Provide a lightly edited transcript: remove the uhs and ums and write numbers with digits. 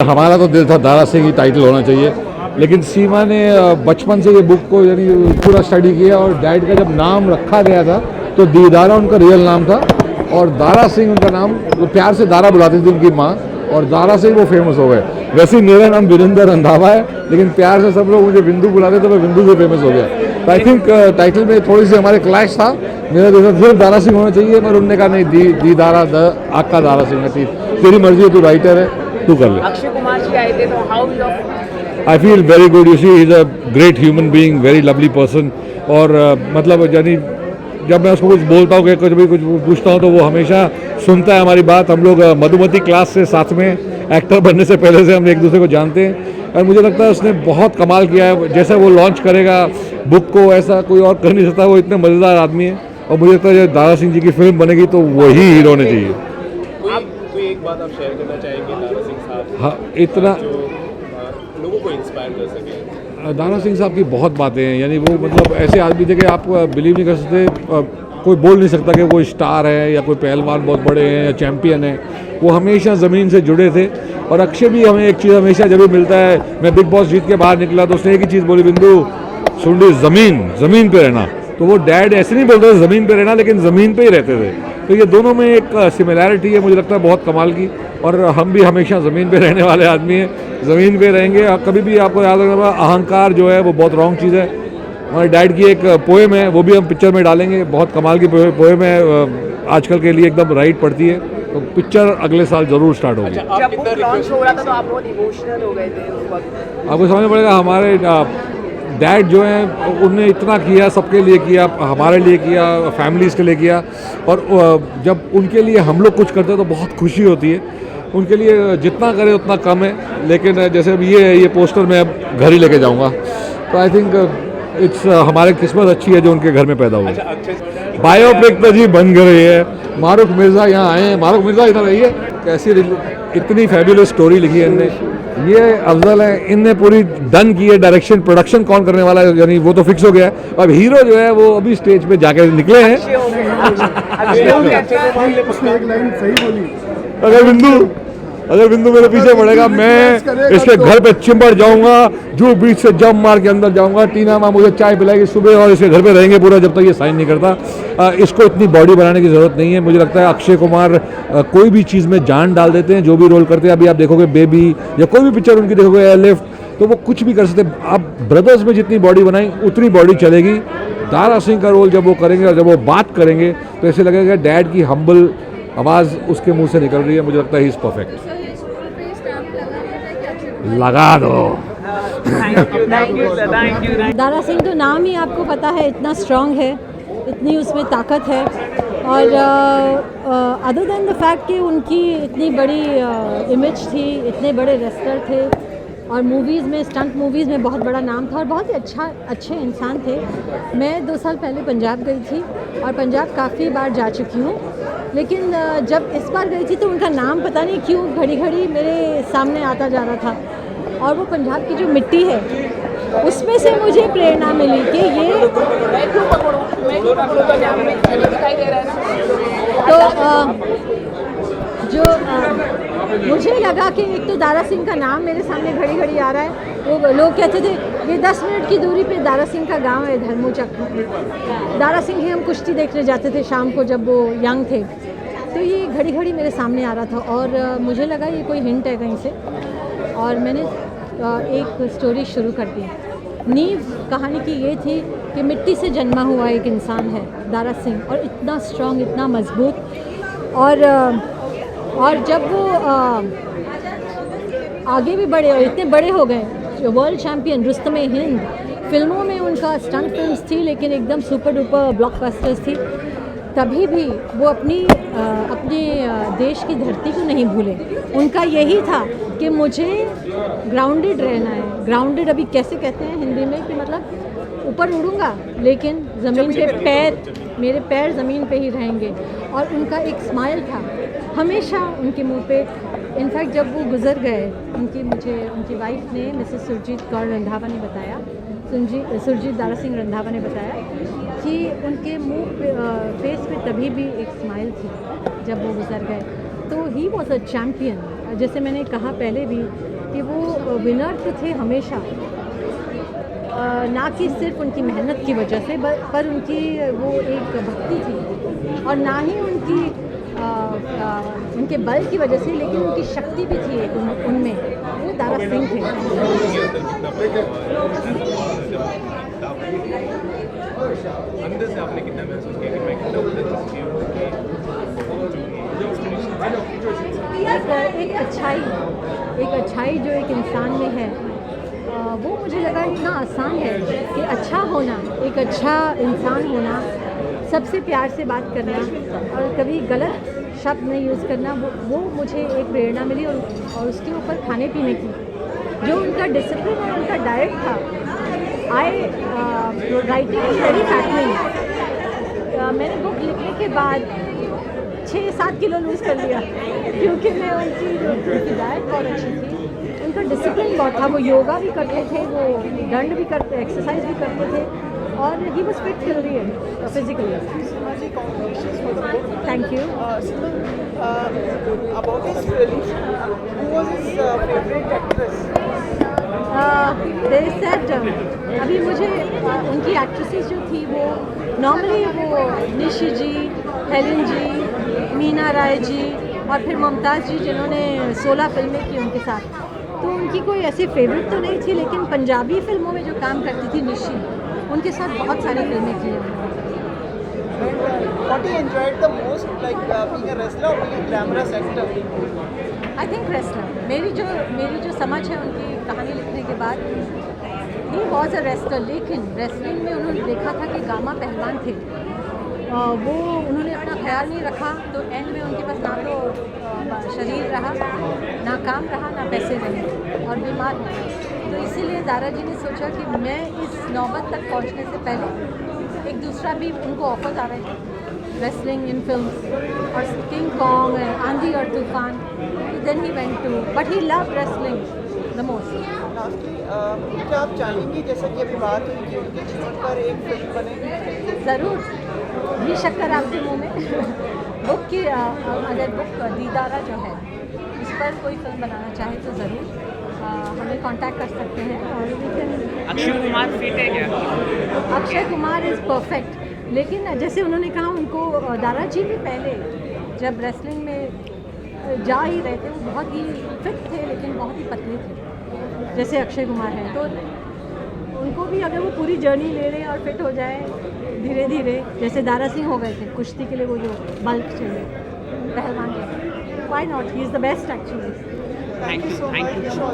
हमारा तो दिल था दारा सिंह ही टाइटल होना चाहिए, लेकिन सीमा ने बचपन से ये बुक को यानी पूरा स्टडी किया और डैड का जब नाम रखा गया था तो दीदारा उनका रियल नाम था और दारा सिंह उनका नाम, वो प्यार से दारा बुलाती थी उनकी माँ और दारा से ही वो फेमस हो गए। वैसे ही मेरा नाम वीरेंद्र रंधावा है, लेकिन प्यार से सब लोग मुझे बिंदु बुलाते तो मैं बिंदु से फेमस हो गया। तो आई थिंक टाइटल में थोड़ी सी हमारे क्लैश था। मेरा सिर्फ दारा सिंह होना चाहिए, पर उन्होंने कहा नहीं, दीदारा आका दारा सिंह है। तेरी मर्जी है, तू राइटर है, तू कर ले। अक्षय कुमार जी आए थे तो how I feel very good. You see is a great human being, very lovely person. और मतलब यानी जब मैं उसको कुछ बोलता हूँ कि कुछ पूछता हूँ तो वो हमेशा सुनता है हमारी बात। हम लोग मधुमती क्लास से साथ में एक्टर बनने से पहले से हम एक दूसरे को जानते हैं और मुझे लगता है उसने बहुत कमाल किया है। जैसा वो लॉन्च करेगा बुक को ऐसा कोई और कर नहीं सकता। वो इतने मज़ेदार आदमी है और मुझे लगता है जब दारा सिंह जी की फिल्म बनेगी तो वही हीरो होने चाहिए। कोई एक बात आप शेयर करना चाहेंगे दारा सिंह साहब? हाँ, इतना जो लोगों को इंस्पायर कर सके। दारा सिंह साहब की बहुत बातें हैं, यानी वो मतलब ऐसे आदमी थे कि आप बिलीव नहीं कर सकते। कोई बोल नहीं सकता कि कोई स्टार है या कोई पहलवान बहुत बड़े हैं या चैम्पियन है। वो हमेशा ज़मीन से जुड़े थे। और अक्षय भी हमें एक चीज़ हमेशा जब भी मिलता है, मैं बिग बॉस जीत के बाहर निकला तो उसने एक ही चीज़ बोली, बिंदु सुन ज़मीन पे रहना। तो वो डैड ऐसे नहीं बोलते थे ज़मीन पे रहना, लेकिन ज़मीन पे ही रहते थे। तो ये दोनों में एक सिमिलैरिटी है, मुझे लगता है बहुत कमाल की। और हम भी हमेशा ज़मीन पे रहने वाले आदमी हैं, ज़मीन पे रहेंगे। कभी भी आपको याद रखना, अहंकार जो है वो बहुत रॉन्ग चीज़ है। हमारे डैड की एक पोएम है, वो भी हम पिक्चर में डालेंगे। बहुत कमाल की पोएम है, आजकल के लिए एकदम राइट पड़ती है। तो पिक्चर अगले साल ज़रूर स्टार्ट होगी। जब बुक लॉन्च हो रहा था तो आप बहुत इमोशनल हो गए थे उस वक्त। आपको समझना पड़ेगा, हमारे डैड जो हैं उनने इतना किया, सबके लिए किया, हमारे लिए किया, फैमिलीज़ के लिए किया। और जब उनके लिए हम लोग कुछ करते हैं तो बहुत खुशी होती है। उनके लिए जितना करें उतना कम है। लेकिन जैसे अब ये पोस्टर मैं अब घर ही लेके जाऊंगा, तो आई थिंक इट्स हमारे किस्मत अच्छी है जो उनके घर में पैदा हुआ। बायोपिक तो जी बन गई है। मारूख मिर्ज़ा यहाँ आए हैं, मारूख मिर्ज़ा इधर आइए। कैसी इतनी फैबुलस स्टोरी लिखी है इनने। ये अफजल है, इनने पूरी डन की है। डायरेक्शन प्रोडक्शन कौन करने वाला है, यानी वो तो फिक्स हो गया है। अब हीरो जो है वो अभी स्टेज पे जाके निकले हैं। अगर बिंदु मेरे पीछे पड़ेगा, मैं इसके घर पे चिंबड़ जाऊंगा, जो बीच से जंप मार के अंदर जाऊंगा। टीना माँ मुझे चाय पिलाएगी सुबह और इसके घर पे रहेंगे पूरा जब तक ये साइन नहीं करता। इसको इतनी बॉडी बनाने की ज़रूरत नहीं है। मुझे लगता है अक्षय कुमार कोई भी चीज़ में जान डाल देते हैं, जो भी रोल करते हैं। अभी आप देखोगे बेबी या कोई भी पिक्चर उनकी देखोगे, एयरलिफ्ट, तो वो कुछ भी कर सकते हैं। आप ब्रदर्स में जितनी बॉडी बनाई उतनी बॉडी चलेगी। दारा सिंह का रोल जब वो करेंगे और जब वो बात करेंगे तो ऐसे लगेगा डैड की हम्बल आवाज़ उसके मुंह से निकल रही है। मुझे लगता है ही इज़ परफेक्ट। लगा दो। Thank you. दारा सिंह तो नाम ही आपको पता है इतना स्ट्रॉन्ग है, इतनी उसमें ताकत है। और अदर देन द फैक्ट कि उनकी इतनी बड़ी इमेज थी, इतने बड़े रेसलर थे और मूवीज़ में, स्टंट मूवीज़ में बहुत बड़ा नाम था और बहुत ही अच्छे इंसान थे। मैं 2 साल पहले पंजाब गई थी और पंजाब काफ़ी बार जा चुकी हूँ, लेकिन जब इस बार गई थी तो उनका नाम पता नहीं क्यों घड़ी घड़ी मेरे सामने आता जा रहा था। और वो पंजाब की जो मिट्टी है उसमें से मुझे प्रेरणा मिली कि ये मुझे लगा कि एक तो दारा सिंह का नाम मेरे सामने घड़ी घड़ी आ रहा है। वो लोग कहते थे ये 10 मिनट की दूरी पे दारा सिंह का गांव है धर्मोचक। दारा सिंह ही हम कुश्ती देखने जाते थे शाम को जब वो यंग थे। तो ये घड़ी घड़ी मेरे सामने आ रहा था और मुझे लगा ये कोई हिंट है कहीं से, और मैंने एक स्टोरी शुरू कर दी। नींव कहानी की ये थी कि मिट्टी से जन्मा हुआ एक इंसान है दारा सिंह, और इतना स्ट्रॉन्ग, इतना मजबूत। और जब वो आगे भी बढ़े और इतने बड़े हो गए, वर्ल्ड चैम्पियन, रुस्तमे हिंद, फिल्मों में उनका स्टंट फिल्म्स थी लेकिन एकदम सुपर डुपर ब्लॉकबस्टर्स थी। तभी भी वो अपने देश की धरती को नहीं भूले। उनका यही था कि मुझे ग्राउंडेड रहना है। ग्राउंडेड अभी कैसे कहते हैं हिंदी में कि मतलब ऊपर उड़ूंगा लेकिन ज़मीन पे मेरे पैर ज़मीन पे ही रहेंगे। और उनका एक स्माइल था हमेशा उनके मुंह पे। इनफैक्ट जब वो गुज़र गए, उनकी वाइफ ने, मिसेस सुरजीत कौर रंधावा ने बताया, सुरजीत दारा सिंह रंधावा ने बताया कि उनके मुंह पे, फेस पे तभी भी एक स्माइल थी जब वो गुज़र गए। तो ही वॉज अ चैम्पियन। जैसे मैंने कहा पहले भी कि वो विनर तो थे हमेशा, ना कि सिर्फ उनकी मेहनत की वजह से, पर उनकी वो एक भक्ति थी, और ना ही उनके बल की वजह से, लेकिन उनकी शक्ति भी थी एक उनमें, वो दारा सिंह थे। अंदर से आपने कितना महसूस किया कि मैं कितना उधर चुकी हूँ एक अच्छाई जो एक इंसान में है, वो मुझे लगा इतना आसान है कि अच्छा होना, एक अच्छा इंसान होना, सबसे प्यार से बात करना और कभी गलत शब्द नहीं यूज़ करना, वो मुझे एक प्रेरणा मिली। और उसके ऊपर खाने पीने की जो उनका डिसिप्लिन और उनका डाइट था, राइटिंग इज़ वेरी फैटनिंग। मैंने बुक लिखने के बाद 6-7 किलो लूज़ कर लिया, क्योंकि मैं उनकी डाइट बहुत अच्छी थी, उनका डिसिप्लिन बहुत था, वो योगा भी करते थे, वो दंड भी करते, एक्सरसाइज भी करते थे, और he was fit physically. Thank you. About his film, who was his favorite actress? They said अभी मुझे उनकी एक्ट्रेसेस जो थी वो नॉर्मली वो निशी जी, हेलेन जी, मीना राय जी और फिर मुमताज़ जी, जिन्होंने 16 फिल्में की उनके साथ, तो उनकी कोई ऐसी फेवरेट तो नहीं थी, लेकिन पंजाबी फिल्मों में जो काम करती थी निशी, उनके साथ बहुत सारी फिल्में की हैं। What he enjoyed the most, like being a wrestler or being a glamorous actor? I think wrestler, मेरी जो समझ है उनकी कहानी लिखने के बाद, ही वॉज अ रेस्लर, लेकिन रेसलिंग में उन्होंने देखा था कि गामा पहलवान थे, वो उन्होंने अपना ख्याल नहीं रखा, तो एंड में उनके पास ना तो शरीर रहा, ना काम रहा, ना पैसे रहे, और बीमार हुए। तो इसीलिए दारा जी ने सोचा कि मैं इस नौबत तक पहुंचने से पहले, एक दूसरा भी उनको ऑफर्स आ रहे थे रेसलिंग इन फिल्म, और किंग कॉन्ग, आंधी और तूफान, then he went to, but he love wrestling the most. Lastly, क्या आप चाहेंगी, जैसा कि अभी बात हुई कि उनके जीवन पर एक फिल्म बने? ज़रूर, भी शक्कर आपके मुँह में। बुक की अगर बुक दीदारा जो है, इस पर कोई फिल्म बनाना चाहे तो ज़रूर हमें कांटेक्ट कर सकते हैं। और अक्षय कुमार फिट है क्या? अक्षय कुमार इज़ परफेक्ट, लेकिन जैसे उन्होंने कहा, उनको दारा जी भी पहले जब रेसलिंग में जा ही रहे थे, वो बहुत ही फिट थे, लेकिन बहुत ही पतले थे, जैसे अक्षय कुमार हैं। तो उनको भी अगर वो पूरी जर्नी ले लें और फिट हो जाए धीरे धीरे, जैसे दारा सिंह हो गए थे कुश्ती के लिए, वो जो बल्क चाहिए पहलवान, why not, he is the best actually. Thank you so much.